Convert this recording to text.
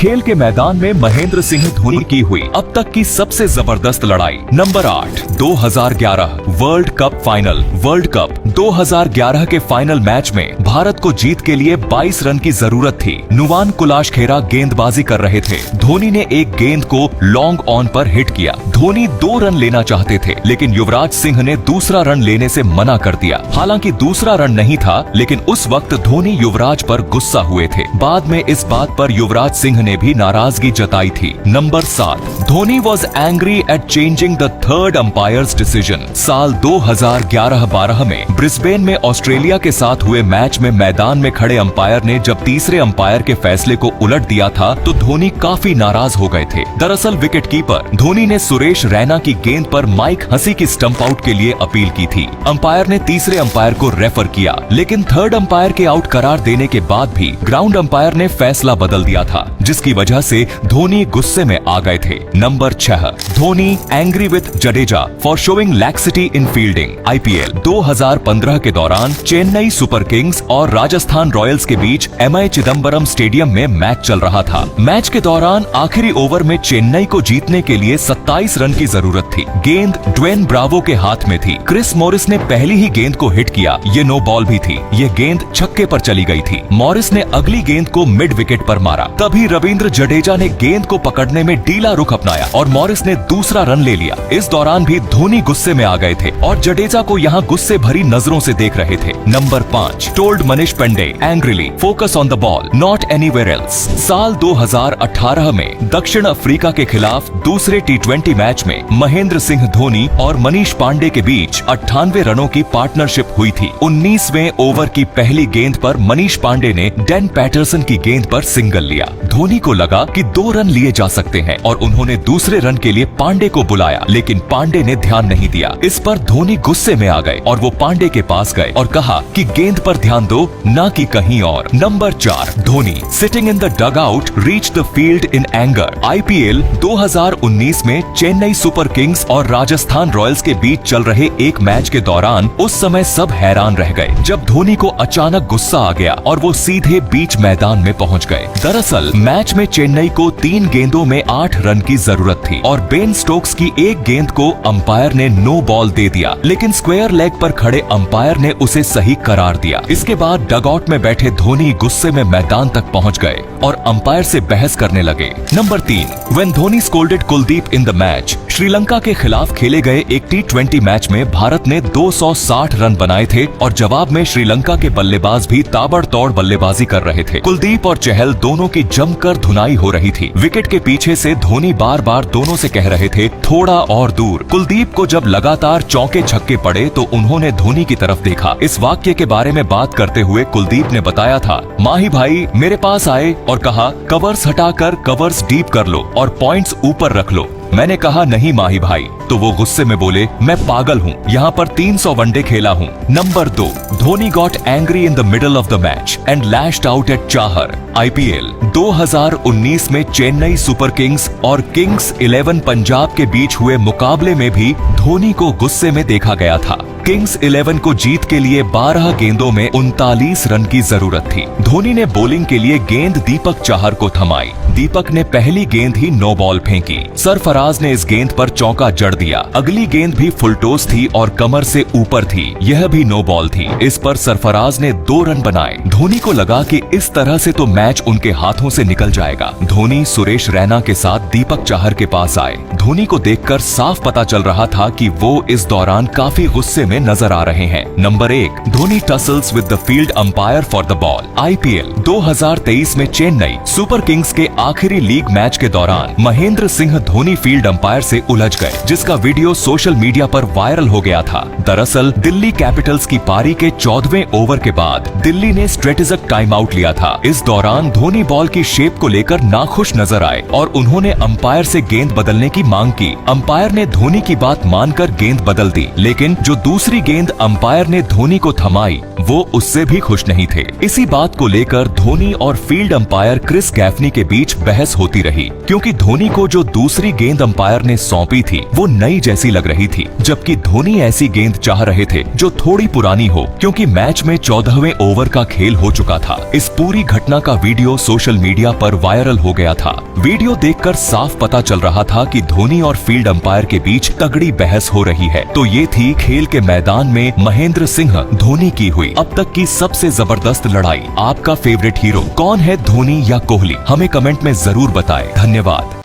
खेल के मैदान में महेंद्र सिंह धोनी की हुई अब तक की सबसे जबरदस्त लड़ाई। Number 8, 2011 world cup final. World cup 2011 के फाइनल मैच में भारत को जीत के लिए 22 रन की जरूरत थी। नुवान कुलाशखेरा गेंदबाजी कर रहे थे। धोनी ने एक गेंद को लॉन्ग ऑन पर हिट किया। धोनी 2 रन लेना चाहते थे, लेकिन युवराज सिंह ने दूसरा रन लेने से मना कर दिया। हालांकि दूसरा रन नहीं था, लेकिन उस वक्त धोनी युवराज पर गुस्सा हुए थे। बाद में इस बात पर युवराज सिंह ने भी नाराजगी जताई थी। Number 7, Dhoni was angry at changing the third umpires decision. साल 2011-12 में ब्रिस्बेन में ऑस्ट्रेलिया के साथ हुए मैच में मैदान में खड़े अंपायर ने जब तीसरे अंपायर के फैसले को उलट दिया था तो धोनी काफी नाराज हो गए थे। दरअसल विकेटकीपर धोनी ने सुरेश रैना की गेंद पर माइक हसी की स्टंप आउट के लिए अपील की थी। अंपायर ने तीसरे अंपायर को रेफर किया, लेकिन थर्ड अंपायर के आउट करार देने के बाद भी ग्राउंड अंपायर ने फैसला बदल दिया था, जिसकी वजह से धोनी गुस्से में आ गए थे। Number 6, Dhoni angry with Jadeja for showing laxity in fielding. IPL 2015 के दौरान चेन्नई सुपर किंग्स और राजस्थान रॉयल्स के बीच एमआई चिदम्बरम स्टेडियम में मैच चल रहा था। मैच के दौरान आखिरी ओवर में चेन्नई को जीतने के लिए 27 रन की जरूरत थी। गेंद ड्वेन ब्रावो के हाथ में थी। क्रिस मॉरिस ने पहली ही गेंद को हिट किया। ये नो बॉल भी थी। ये गेंद छक्के पर चली गई थी। मॉरिस ने अगली गेंद को मिड विकेट पर मारा। तभी रविंद्र जडेजा ने गेंद को पकड़ने में ढीला रुख अपनाया और मॉरिस ने दूसरा रन ले लिया। इस दौरान भी धोनी गुस्से में आ गए थे और जडेजा को यहाँ गुस्से भरी नजरों से देख रहे थे। Number 5, told Manish Pandey angrily focus on the ball not anywhere else. साल 2018 में दक्षिण अफ्रीका के खिलाफ दूसरे T20 मैच में महेंद्र सिंह धोनी और मनीष पांडे के बीच 98 रनों की पार्टनरशिप हुई थी। 19वें ओवर की पहली गेंद पर मनीष पांडे ने डैन पैटरसन की गेंद पर सिंगल लिया। धोनी को लगा कि 2 रन लिए जा सकते हैं और उन्होंने दूसरे रन के लिए पांडे को बुलाया, लेकिन पांडे ने ध्यान नहीं दिया। इस पर धोनी गुस्से में आ गए और वो पांडे के पास गए और कहा कि गेंद पर ध्यान दो, ना कि कहीं और। Number 4, Dhoni sitting in the dugout reach the field in anger. IPL 2019 में चेन्नई सुपर किंग्स और राजस्थान रॉयल्स के बीच चल रहे एक मैच के दौरान उस समय सब हैरान रह गए जब धोनी को अचानक गुस्सा आ गया और वो सीधे बीच मैदान में पहुंच गए। दरअसल मैच में चेन्नई को 3 गेंदों में 8 रन की जरूरत थी और बेन स्टोक्स की एक गेंद को अंपायर ने नो बॉल दे दिया, लेकिन स्क्वायर लेग पर खड़े अंपायर ने उसे सही करार दिया। इसके बाद डगआउट में बैठे धोनी गुस्से में मैदान तक पहुंच गए और अंपायर से बहस करने लगे। Number 3, when Dhoni scolded Kuldeep in the match. Sri Lanka के खिलाफ खेले गए एक T20 मैच में भारत ने 260 रन बनाए थे और जवाब में श्रीलंका के बल्लेबाज भी ताबड़तोड़ बल्लेबाजी कर रहे थे। कुलदीप और चहल दोनों की जमकर धुनाई हो रही थी। विकेट के पीछे से धोनी बार बार दोनों से कह रहे थे थोड़ा और दूर। कुलदीप को जब लगातार चौके छक्के पड़े तो उन्होंने धोनी की तरफ देखा। इस वाक्य के बारे में बात करते हुए कुलदीप ने बताया था, माही भाई मेरे पास आए और कहा कवर्स हटाकर कवर्स डीप कर लो और पॉइंट्स ऊपर रख लो। मैंने कहा नहीं माही भाई, तो वो गुस्से में बोले मैं पागल हूँ, यहाँ पर 300 वनडे खेला हूँ। Number 2, Dhoni got angry in the middle of the match and lashed out at Chahar. IPL 2019 में चेन्नई सुपर किंग्स और किंग्स 11 पंजाब के बीच हुए मुकाबले में भी धोनी को गुस्से में देखा गया था। किंग्स 11 को जीत के लिए 12 गेंदों में 39 रन की जरूरत थी। धोनी ने बॉलिंग के लिए गेंद दीपक चाहर को थमाई। दीपक ने पहली गेंद ही नो बॉल फेंकी। सरफराज ने इस गेंद पर चौका जड़ दिया। अगली गेंद भी फुल टॉस थी और कमर से ऊपर थी, यह भी नो बॉल थी। इस पर सरफराज ने 2 रन बनाए। धोनी को लगा कि इस तरह से तो मैच उनके हाथों से निकल जाएगा। धोनी सुरेश रैना के साथ दीपक चाहर के पास आए। धोनी को देखकर साफ पता चल रहा था कि वो इस दौरान काफी गुस्से में नजर आ रहे हैं। Number 1, Dhoni tassels with the field umpire for the ball. IPL 2023 में चेन्नई सुपर किंग्स के आखिरी लीग मैच के दौरान महेंद्र सिंह धोनी फील्ड अंपायर से उलझ गए, जिसका वीडियो सोशल मीडिया पर वायरल हो गया था। दरअसल दिल्ली कैपिटल्स की पारी के 14वें ओवर के बाद दिल्ली ने स्ट्रेटेजिक टाइम आउट लिया था। इस दौरान धोनी बॉल की शेप को लेकर नाखुश नजर आए और उन्होंने अंपायर से गेंद बदलने की मांग की। अंपायर ने धोनी की बात मानकर गेंद बदल दी, लेकिन जो दूसरा दूसरी गेंद अंपायर ने धोनी को थमाई, वो उससे भी खुश नहीं थे। इसी बात को लेकर धोनी और फील्ड अंपायर क्रिस गैफनी के बीच बहस होती रही, क्योंकि धोनी को जो दूसरी गेंद अंपायर ने सौंपी थी वो नई जैसी लग रही थी, जबकि धोनी ऐसी गेंद चाह रहे थे जो थोड़ी पुरानी हो, क्योंकि मैच में 14वें ओवर का खेल हो चुका था। इस पूरी घटना का वीडियो सोशल मीडिया पर वायरल हो गया था। वीडियो देखकर साफ पता चल रहा था कि धोनी और फील्ड अंपायर के बीच तगड़ी बहस हो रही है। तो ये थी खेल के मैदान में महेंद्र सिंह धोनी की हुई अब तक की सबसे जबरदस्त लड़ाई। आपका फेवरेट हीरो कौन है, धोनी या कोहली? हमें कमेंट में जरूर बताएं। धन्यवाद।